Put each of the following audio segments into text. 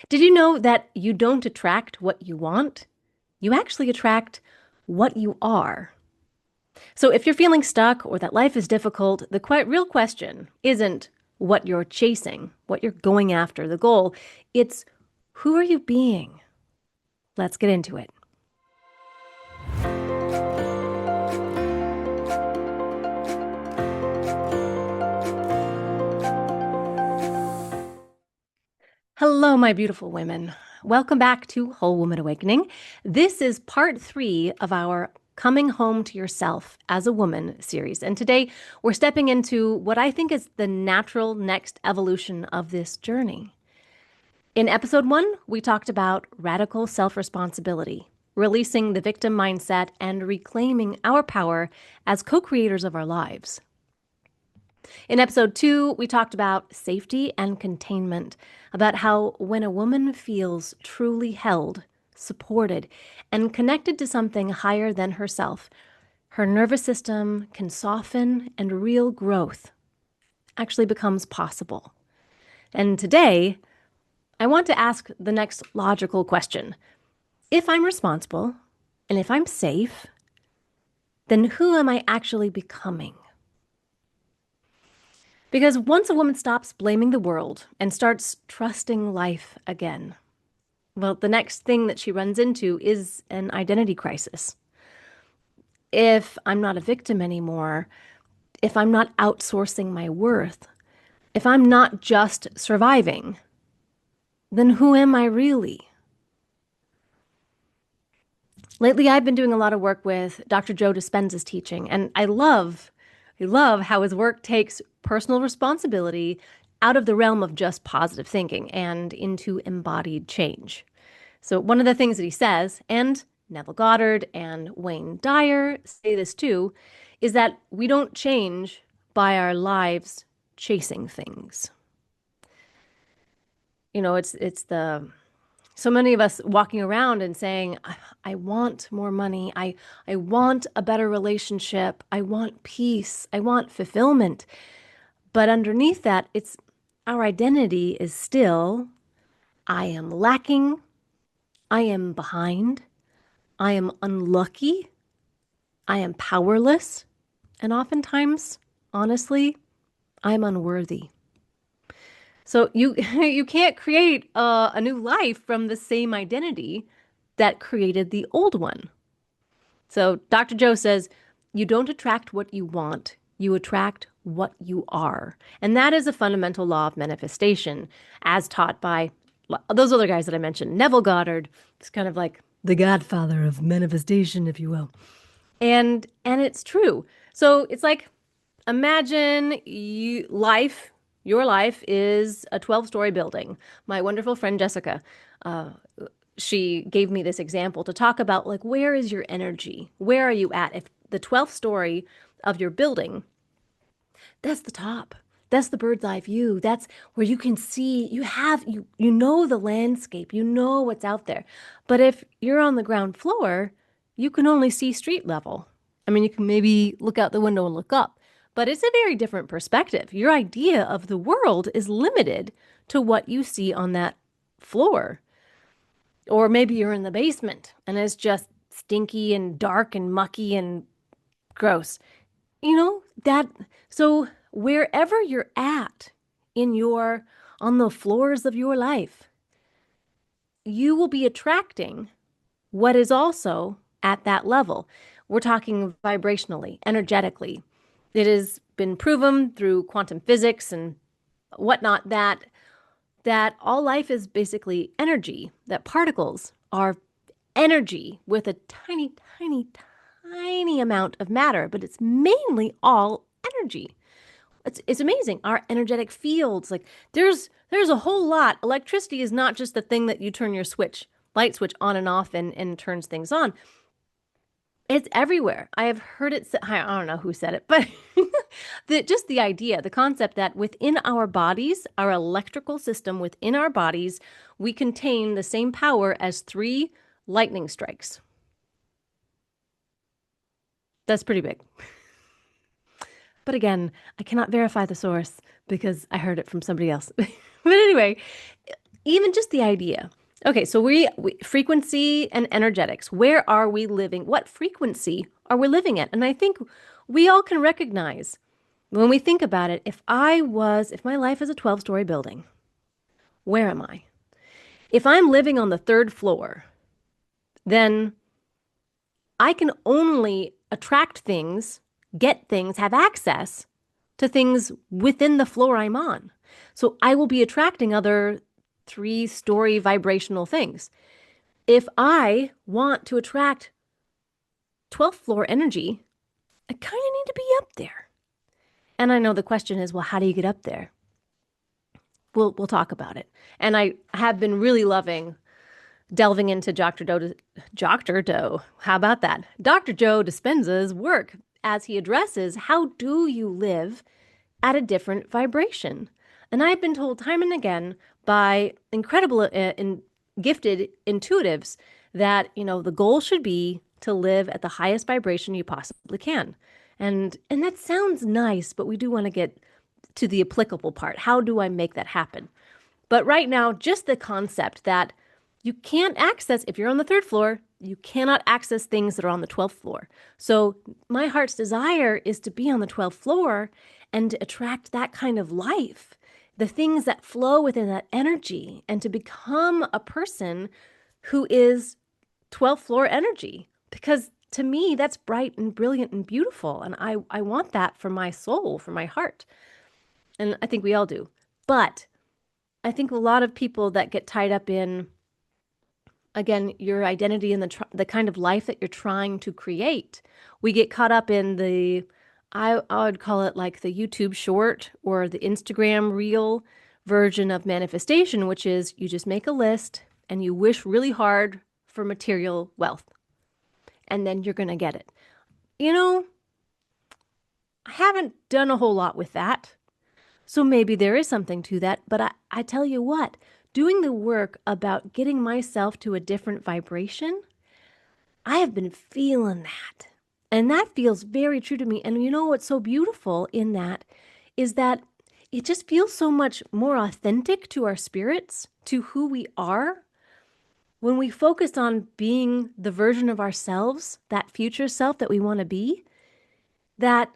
Did you know that you don't attract what you want? You actually attract what you are. So if you're feeling stuck or that life is difficult, the quite real question isn't what you're chasing, what you're going after, the goal. It's who are you being? Let's get into it. Hello, my beautiful women. Welcome back to Whole Woman Awakening. This is part 3 of our Coming Home to Yourself as a Woman series. And today we're stepping into what I think is the natural next evolution of this journey. In episode 1, we talked about radical self-responsibility, releasing the victim mindset and reclaiming our power as co-creators of our lives. In episode 2, we talked about safety and containment, about how when a woman feels truly held, supported, and connected to something higher than herself, her nervous system can soften and real growth actually becomes possible. And today, I want to ask the next logical question. If I'm responsible and if I'm safe, then who am I actually becoming? Because once a woman stops blaming the world and starts trusting life again, well, the next thing that she runs into is an identity crisis. If I'm not a victim anymore, if I'm not outsourcing my worth, if I'm not just surviving, then who am I really? Lately, I've been doing a lot of work with Dr. Joe Dispenza's teaching, and I love how his work takes personal responsibility out of the realm of just positive thinking and into embodied change. So one of the things that he says, and Neville Goddard and Wayne Dyer say this too, is that we don't change by our lives chasing things. It's the so many of us walking around and saying, I want more money. I want a better relationship. I want peace. I want fulfillment. But underneath that, it's our identity is still, I am lacking. I am behind. I am unlucky. I am powerless. And oftentimes, honestly, I'm unworthy. So you you can't create a new life from the same identity that created the old one. So Dr. Joe says, you don't attract what you want, you attract what you are. And that is a fundamental law of manifestation, as taught by those other guys that I mentioned. Neville Goddard is kind of like the godfather of manifestation, if you will. And it's true. So it's like imagine your life is a 12-story building. My wonderful friend Jessica, uh, she gave me this example to talk about like where is your energy? Where are you at? If the 12th story of your building, that's the top. That's the bird's eye view. That's where you can see, you know the landscape, you know what's out there. But if you're on the ground floor, you can only see street level. I mean, you can maybe look out the window and look up, but it's a very different perspective. Your idea of the world is limited to what you see on that floor. Or maybe you're in the basement and it's just stinky and dark and mucky and gross. You know, that, so wherever you're at on the floors of your life, you will be attracting what is also at that level. We're talking vibrationally, energetically. It has been proven through quantum physics and whatnot that all life is basically energy, that particles are energy with a tiny, tiny, tiny amount of matter, but it's mainly all energy. It's amazing. Our energetic fields, like there's a whole lot. Electricity is not just the thing that you turn your light switch on and off and turns things on. It's everywhere. I have heard it. I don't know who said it, but just the idea, the concept that within our bodies, our electrical system within our bodies, we contain the same power as 3 lightning strikes. That's pretty big. But again, I cannot verify the source because I heard it from somebody else. But anyway, Even just the idea. Okay, so we frequency and energetics. Where are we living? What frequency are we living at? And I think we all can recognize when we think about it, if my life is a 12-story building, where am I? If I'm living on the third floor, then I can only attract things, get things, have access to things within the floor I'm on. So I will be attracting other 3-story vibrational things. If I want to attract 12th floor energy, I kind of need to be up there. And I know the question is, well, how do you get up there? We'll talk about it. And I have been really loving delving into Dr. Doe. How about that? Dr. Joe Dispenza's work as he addresses how do you live at a different vibration. And I've been told time and again by incredible gifted intuitives that, the goal should be to live at the highest vibration you possibly can. And that sounds nice, but we do want to get to the applicable part. How do I make that happen? But right now, just the concept that you can't access, if you're on the third floor, you cannot access things that are on the 12th floor. So my heart's desire is to be on the 12th floor and to attract that kind of life, the things that flow within that energy, and to become a person who is 12th floor energy. Because to me, that's bright and brilliant and beautiful. And I want that for my soul, for my heart. And I think we all do. But I think a lot of people that get tied up in, again, your identity and the kind of life that you're trying to create, we get caught up in I would call it like the YouTube short or the Instagram reel version of manifestation, which is you just make a list and you wish really hard for material wealth, and then you're going to get it. I haven't done a whole lot with that. So maybe there is something to that, but I tell you what, doing the work about getting myself to a different vibration, I have been feeling that. And that feels very true to me. And you know what's so beautiful in that is that it just feels so much more authentic to our spirits, to who we are. When we focus on being the version of ourselves, that future self that we want to be, that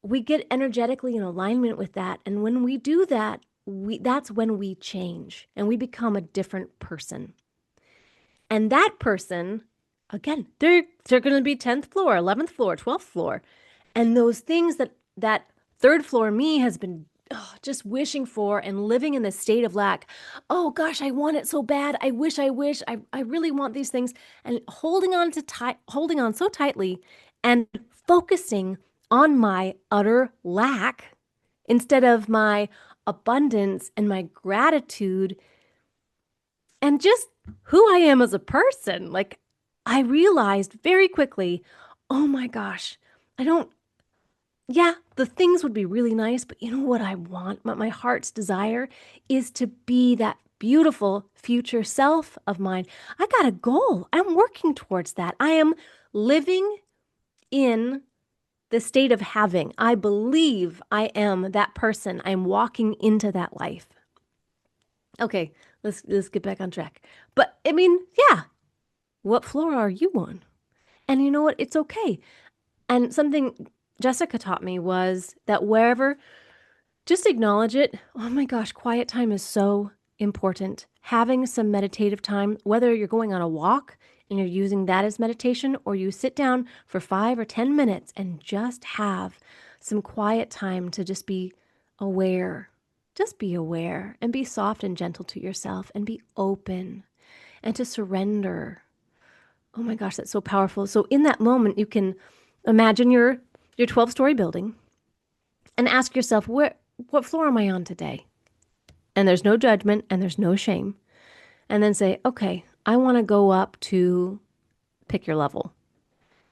we get energetically in alignment with that. And when we do that, that's when we change and we become a different person. And that person, again, they're going to be 10th floor, 11th floor, 12th floor. And those things that third floor me has been just wishing for and living in this state of lack. Oh gosh, I want it so bad. I wish. I really want these things. And holding on so tightly and focusing on my utter lack instead of my abundance and my gratitude and just who I am as a person. Like, I realized very quickly, oh my gosh, the things would be really nice, but you know what I want? My heart's desire is to be that beautiful future self of mine. I got a goal. I'm working towards that. I am living in the state of having. I believe I am that person. I'm walking into that life. Okay, let's get back on track. But I mean, yeah, what floor are you on? And you know what? It's okay. And something Jessica taught me was that just acknowledge it. Oh my gosh, quiet time is so important. Having some meditative time, whether you're going on a walk and you're using that as meditation, or you sit down for 5 or 10 minutes and just have some quiet time to just be aware. Just be aware and be soft and gentle to yourself and be open and to surrender. Oh my gosh, that's so powerful. So in that moment, you can imagine your 12-story building and ask yourself, what floor am I on today? And there's no judgment and there's no shame. And then say, okay, I want to go up to pick your level.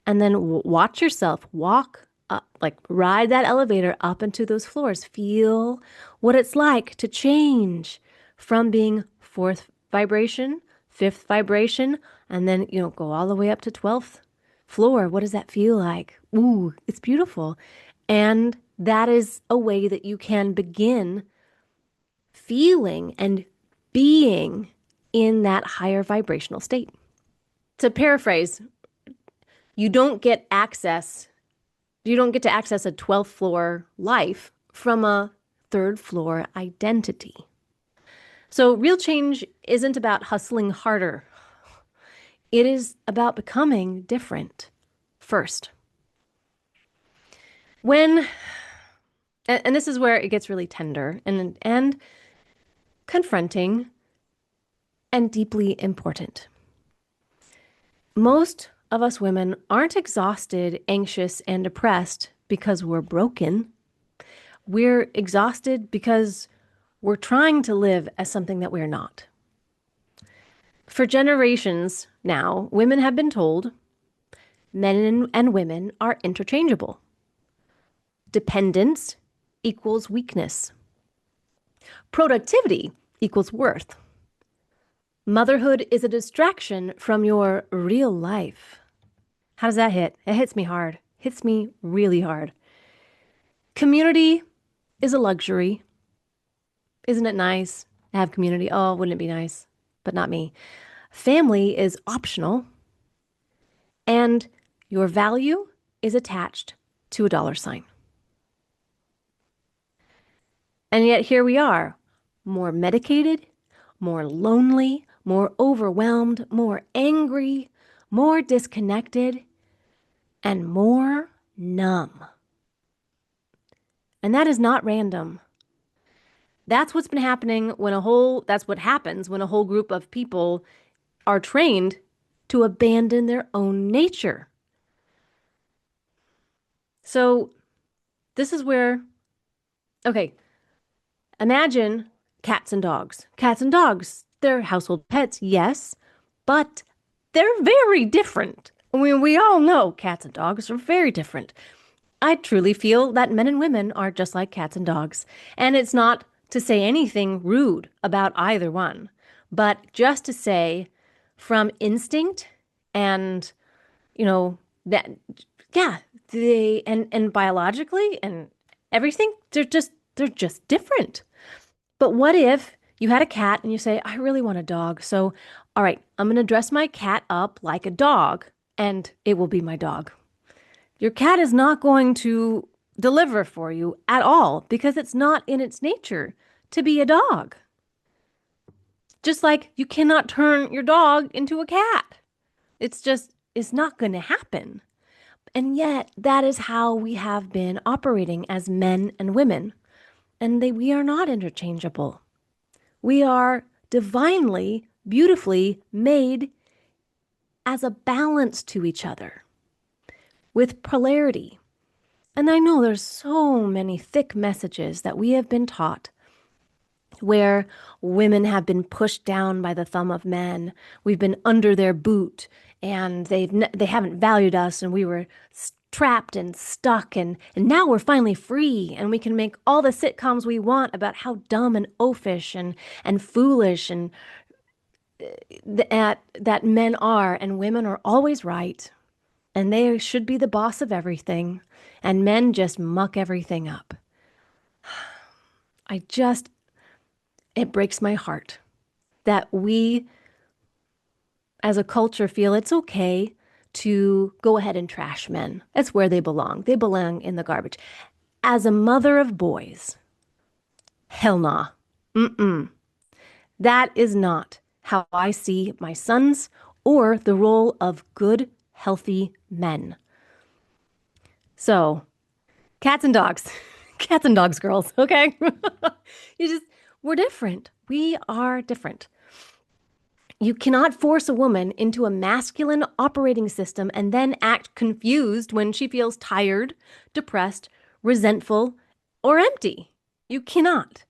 And then watch yourself walk up, like ride that elevator up into those floors. Feel what it's like to change from being 4th vibration, 5th vibration, and then, go all the way up to 12th floor. What does that feel like? Ooh, it's beautiful. And that is a way that you can begin feeling and being in that higher vibrational state. To paraphrase, you don't get access, you don't get to access a 12th floor life from a 3rd floor identity. So real change isn't about hustling harder. It is about becoming different first. When, and this is where it gets really tender and confronting and deeply important. Most of us women aren't exhausted, anxious, and depressed because we're broken. We're exhausted because we're trying to live as something that we're not. For generations now, women have been told men and women are interchangeable. Dependence equals weakness. Productivity equals worth. Motherhood is a distraction from your real life. How does that hit? It hits me hard. Hits me really hard. Community is a luxury. Isn't it nice to have community? Oh, wouldn't it be nice? But not me. Family is optional. And your value is attached to a dollar sign. And yet here we are, more medicated, more lonely, more overwhelmed, more angry, more disconnected, and more numb. And that is not random. That's what's been happening that's what happens when a whole group of people are trained to abandon their own nature. So this is where, okay, imagine cats and dogs. Cats and dogs, they're household pets, yes, but they're very different. We all know cats and dogs are very different. I truly feel that men and women are just like cats and dogs. And it's not to say anything rude about either one, but just to say from instinct and, that, yeah, and biologically and everything, they're just different. But what if you had a cat and you say, I really want a dog. So, all right, I'm going to dress my cat up like a dog and it will be my dog. Your cat is not going to deliver for you at all because it's not in its nature to be a dog. Just like you cannot turn your dog into a cat. It's not going to happen. And yet that is how we have been operating as men and women. And we are not interchangeable. We are divinely, beautifully made as a balance to each other with polarity. And I know there's so many thick messages that we have been taught where women have been pushed down by the thumb of men. We've been under their boot and they haven't valued us and we were trapped and stuck and now we're finally free and we can make all the sitcoms we want about how dumb and oafish and foolish and that men are and women are always right and they should be the boss of everything and men just muck everything up. It breaks my heart that we as a culture feel it's okay to go ahead and trash men. That's where they belong. They belong in the garbage. As a mother of boys, hell nah. That is not how I see my sons or the role of good, healthy men. So, cats and dogs. Cats and dogs, girls, okay? We're different. We are different. You cannot force a woman into a masculine operating system and then act confused when she feels tired, depressed, resentful, or empty. You cannot.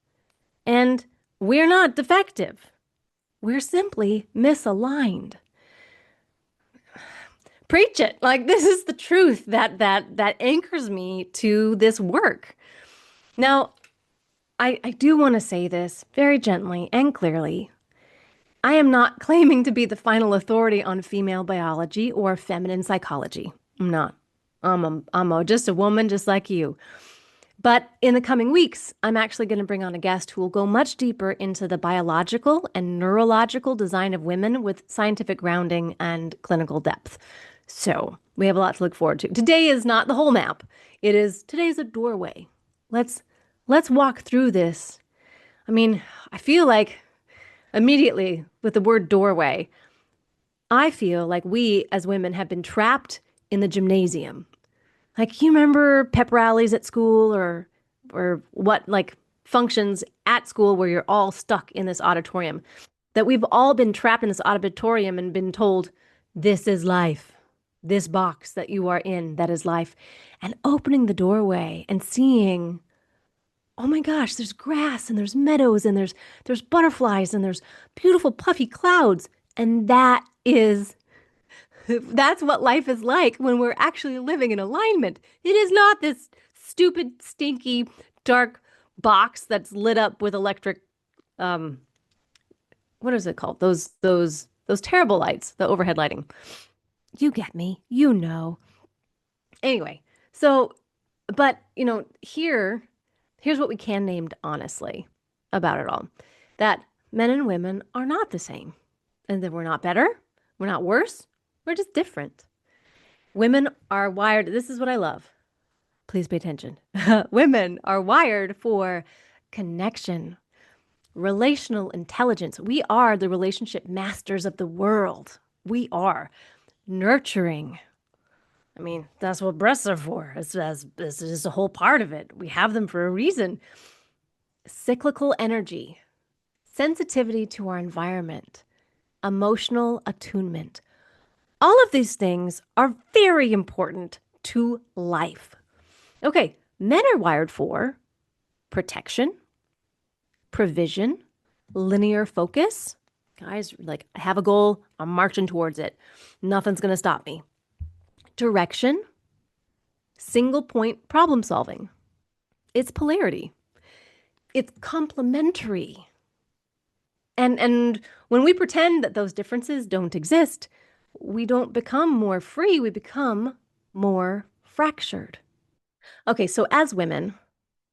And we're not defective. We're simply misaligned. Preach it. Like this is the truth that anchors me to this work. Now, I do want to say this very gently and clearly. I am not claiming to be the final authority on female biology or feminine psychology. I'm not. I'm just a woman just like you. But in the coming weeks, I'm actually going to bring on a guest who will go much deeper into the biological and neurological design of women with scientific grounding and clinical depth. So we have a lot to look forward to. Today is not the whole map. Today's a doorway. Let's let's walk through this. I mean, I feel like immediately with the word doorway, I feel like we as women have been trapped in the gymnasium. Like you remember pep rallies at school or what like functions at school where you're all stuck in this auditorium. That we've all been trapped in this auditorium and been told this is life. This box that you are in, that is life. And opening the doorway and seeing, oh my gosh, there's grass and there's meadows and there's butterflies and there's beautiful puffy clouds. And that's what life is like when we're actually living in alignment. It is not this stupid, stinky, dark box that's lit up with electric, um, what is it called? Those terrible lights, the overhead lighting. You get me. You know. Anyway, so, but here's what we can name honestly about it all. That men and women are not the same. And that we're not better. We're not worse. We're just different. Women are wired. This is what I love. Please pay attention. Women are wired for connection, relational intelligence. We are the relationship masters of the world. We are nurturing. I mean, that's what breasts are for. This is a whole part of it. We have them for a reason. Cyclical energy, sensitivity to our environment, emotional attunement. All of these things are very important to life. Okay, men are wired for protection, provision, linear focus. Guys, like, I have a goal, I'm marching towards it. Nothing's going to stop me. Direction, single point problem solving. It's polarity. It's complementary. And when we pretend that those differences don't exist, we don't become more free, we become more fractured. Okay, so as women,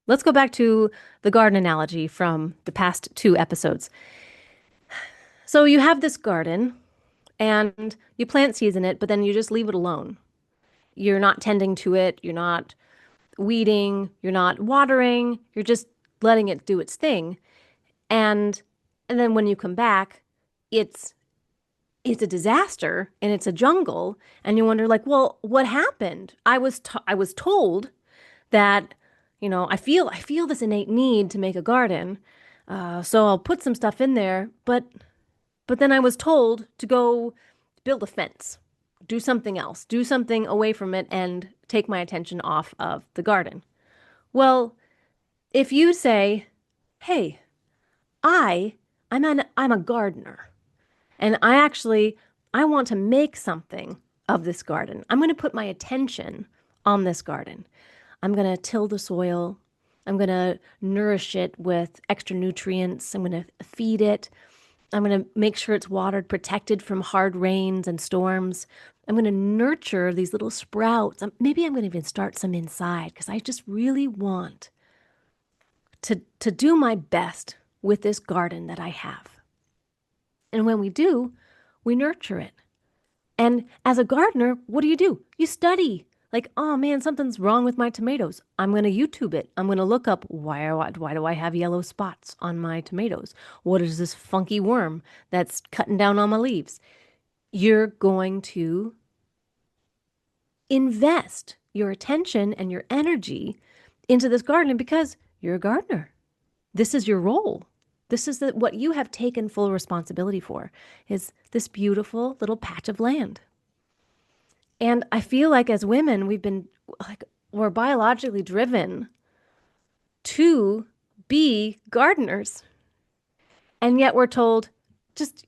let's go back to the garden analogy from the past two episodes. So you have this garden and you plant seeds in it, but then you just leave it alone. You're not tending to it, you're not weeding, you're not watering, you're just letting it do its thing. And and then when you come back, it's a disaster and it's a jungle and you wonder like, well, what happened? I was told that, I feel this innate need to make a garden. So I'll put some stuff in there, but then I was told to go build a fence, do something else, do something away from it and take my attention off of the garden. Well, if you say, "Hey, I'm a gardener and I want to make something of this garden. I'm going to put my attention on this garden. I'm going to till the soil. I'm going to nourish it with extra nutrients. I'm going to feed it. I'm going to make sure it's watered, protected from hard rains and storms. I'm going to nurture these little sprouts. Maybe I'm going to even start some inside because I just really want to do my best with this garden that I have." And when we do, we nurture it. And as a gardener, what do? You study. Like, oh man, something's wrong with my tomatoes. I'm going to YouTube it. I'm going to look up why do I have yellow spots on my tomatoes? What is this funky worm that's cutting down on my leaves? You're going to invest your attention and your energy into this garden because you're a gardener. This is your role. This is what you have taken full responsibility for, is this beautiful little patch of land. And I feel like as women, we're biologically driven to be gardeners. And yet we're told, just,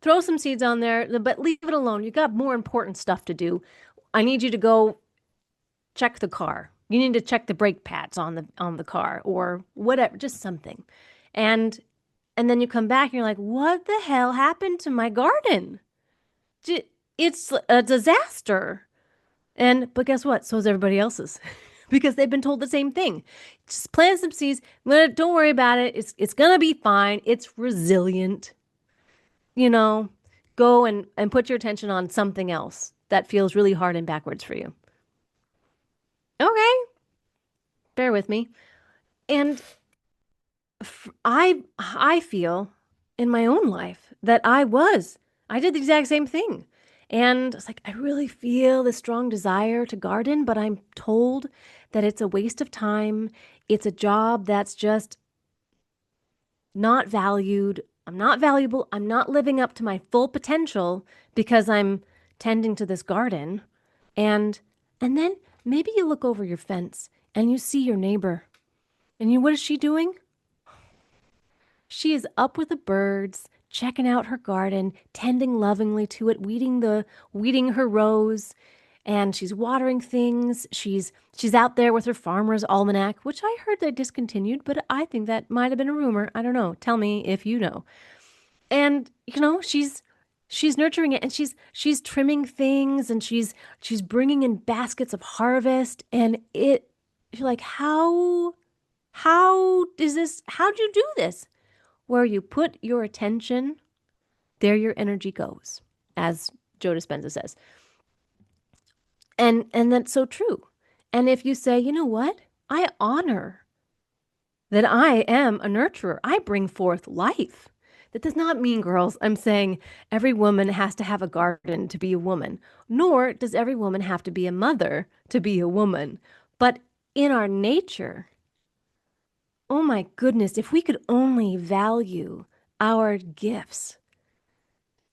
throw some seeds on there, but leave it alone. You got more important stuff to do. I need you to go check the car. You need to check the brake pads on the car or whatever, just something. And then you come back and you're like, what the hell happened to my garden? It's a disaster. But guess what? So is everybody else's. because they've been told the same thing. Just plant some seeds. Don't worry about it. It's gonna be fine. It's resilient. You know, go and put your attention on something else that feels really hard and backwards for you. Okay, bear with me. And I feel in my own life that I did the exact same thing. And it's like I really feel this strong desire to garden, but I'm told that it's a waste of time. It's a job that's just not valued. I'm not valuable. I'm not living up to my full potential because I'm tending to this garden. And and then maybe you look over your fence and you see your neighbor. And what is she doing? She is up with the birds, checking out her garden, tending lovingly to it, weeding her rows, and she's watering things. She's out there with her farmer's almanac, which I heard they discontinued, but I think that might have been a rumor. I don't know. Tell me if you know. And she's nurturing it, and she's trimming things, and she's bringing in baskets of harvest, and you're like, how is this? How'd you do this? Where you put your attention, there your energy goes, as Joe Dispenza says. And that's so true. And if you say, you know what? I honor that I am a nurturer. I bring forth life. That does not mean, girls, I'm saying every woman has to have a garden to be a woman, nor does every woman have to be a mother to be a woman. But in our nature, oh my goodness, if we could only value our gifts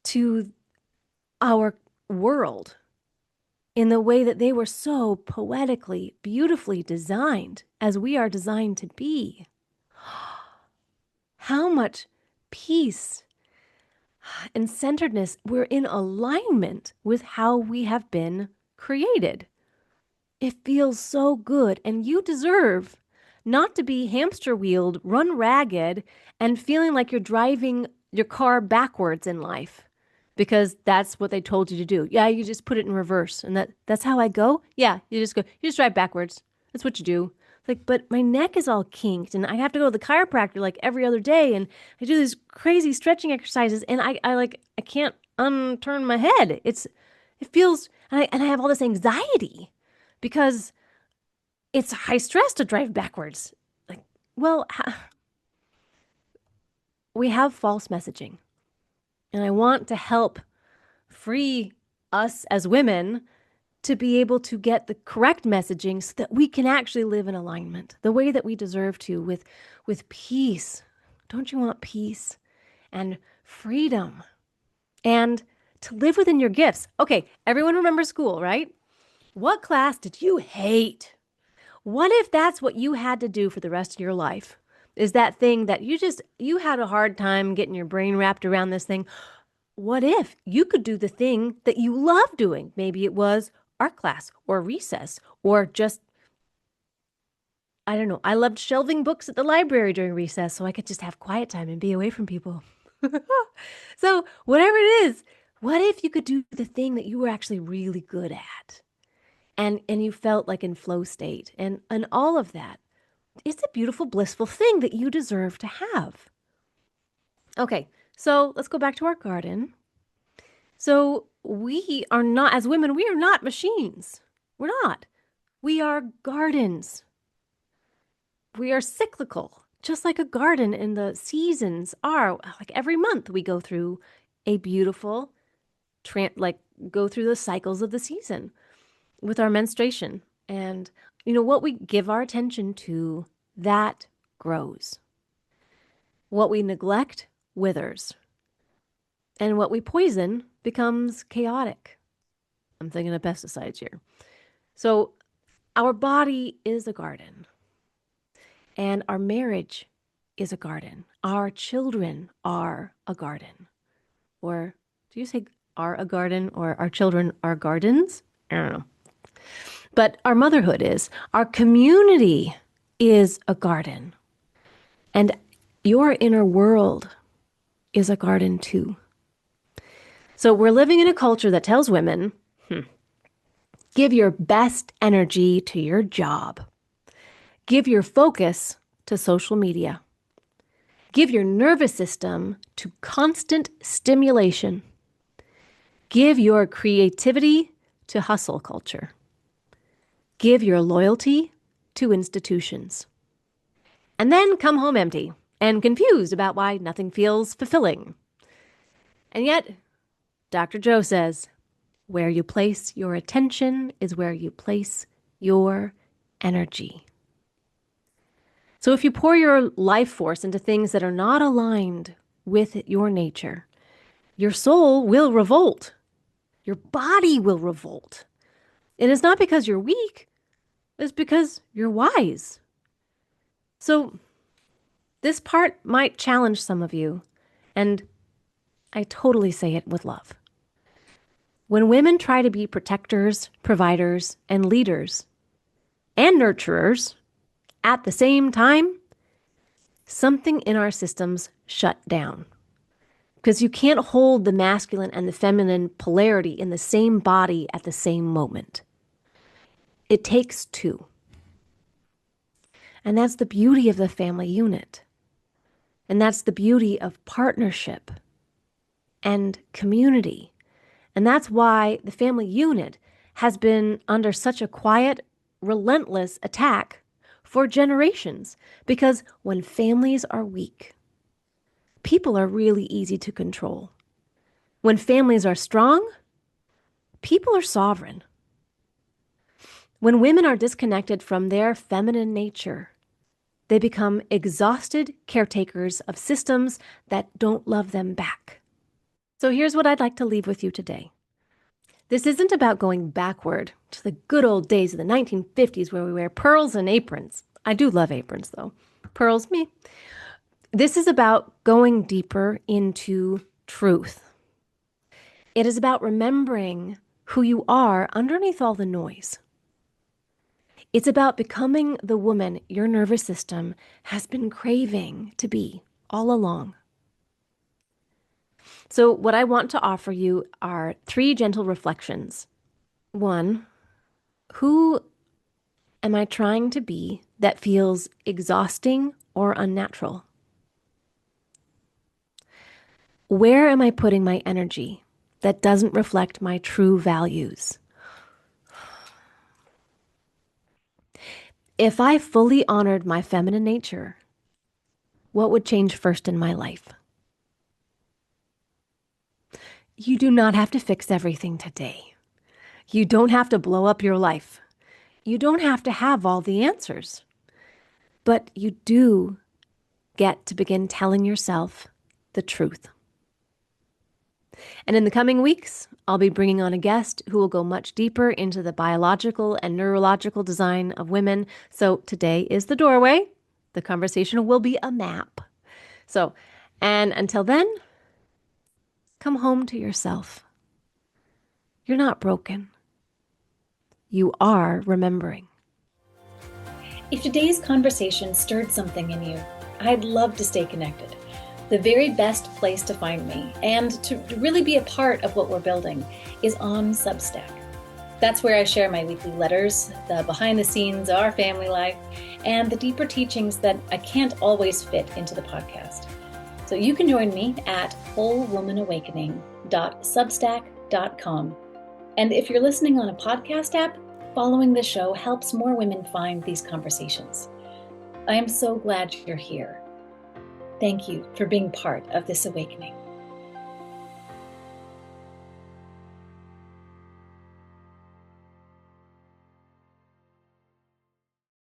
to our world in the way that they were so poetically, beautifully designed, as we are designed to be, how much peace and centeredness, we're in alignment with how we have been created. It feels so good, and you deserve not to be hamster wheeled, run ragged, and feeling like you're driving your car backwards in life because that's what they told you to do. Yeah, you just put it in reverse, and that's how I go. Yeah, you just drive backwards. That's what you do. Like, but my neck is all kinked, and I have to go to the chiropractor like every other day, and I do these crazy stretching exercises, and I can't unturn my head. It feels, and I have all this anxiety because it's high stress to drive backwards. Like, well, we have false messaging, and I want to help free us as women to be able to get the correct messaging so that we can actually live in alignment the way that we deserve to with peace. Don't you want peace and freedom and to live within your gifts? Okay, everyone remembers school, right? What class did you hate? What if that's what you had to do for the rest of your life? Is that thing that you had a hard time getting your brain wrapped around this thing? What if you could do the thing that you love doing? Maybe it was art class or recess or just, I don't know. I loved shelving books at the library during recess so I could just have quiet time and be away from people. So whatever it is, what if you could do the thing that you were actually really good at? And you felt like in flow state and all of that. It's a beautiful, blissful thing that you deserve to have. Okay, so let's go back to our garden. So we are not, as women, we are not machines. We're not. We are gardens. We are cyclical, just like a garden, and the seasons are like every month we go through a beautiful, go through the cycles of the season with our menstruation. And, what we give our attention to, that grows. What we neglect withers. And what we poison becomes chaotic. I'm thinking of pesticides here. So our body is a garden. And our marriage is a garden. Our children are a garden. Or do you say are a garden or our children are gardens? I don't know. But our motherhood is. Our community is a garden. And your inner world is a garden too. So we're living in a culture that tells women, Give your best energy to your job. Give your focus to social media. Give your nervous system to constant stimulation. Give your creativity to hustle culture. Give your loyalty to institutions. And then come home empty and confused about why nothing feels fulfilling. And yet, Dr. Joe says, where you place your attention is where you place your energy. So if you pour your life force into things that are not aligned with your nature, your soul will revolt. Your body will revolt. It is not because you're weak, it's because you're wise. So this part might challenge some of you, and I totally say it with love. When women try to be protectors, providers, and leaders, and nurturers at the same time, something in our systems shut down. Because you can't hold the masculine and the feminine polarity in the same body at the same moment. It takes two. And that's the beauty of the family unit. And that's the beauty of partnership and community. And that's why the family unit has been under such a quiet, relentless attack for generations. Because when families are weak, people are really easy to control. When families are strong, people are sovereign. When women are disconnected from their feminine nature, they become exhausted caretakers of systems that don't love them back. So here's what I'd like to leave with you today. This isn't about going backward to the good old days of the 1950s where we wear pearls and aprons. I do love aprons, though. Pearls, me. This is about going deeper into truth. It is about remembering who you are underneath all the noise. It's about becoming the woman your nervous system has been craving to be all along. So what I want to offer you are 3 gentle reflections. 1, who am I trying to be that feels exhausting or unnatural? Where am I putting my energy that doesn't reflect my true values? If I fully honored my feminine nature, what would change first in my life? You do not have to fix everything today. You don't have to blow up your life. You don't have to have all the answers. But you do get to begin telling yourself the truth. And in the coming weeks, I'll be bringing on a guest who will go much deeper into the biological and neurological design of women. So today is the doorway. The conversation will be a map. And until then, come home to yourself. You're not broken. You are remembering. If today's conversation stirred something in you, I'd love to stay connected. The very best place to find me and to really be a part of what we're building is on Substack. That's where I share my weekly letters, the behind the scenes, our family life, and the deeper teachings that I can't always fit into the podcast. So you can join me at wholewomanawakening.substack.com. And if you're listening on a podcast app, following the show helps more women find these conversations. I am so glad you're here. Thank you for being part of this awakening.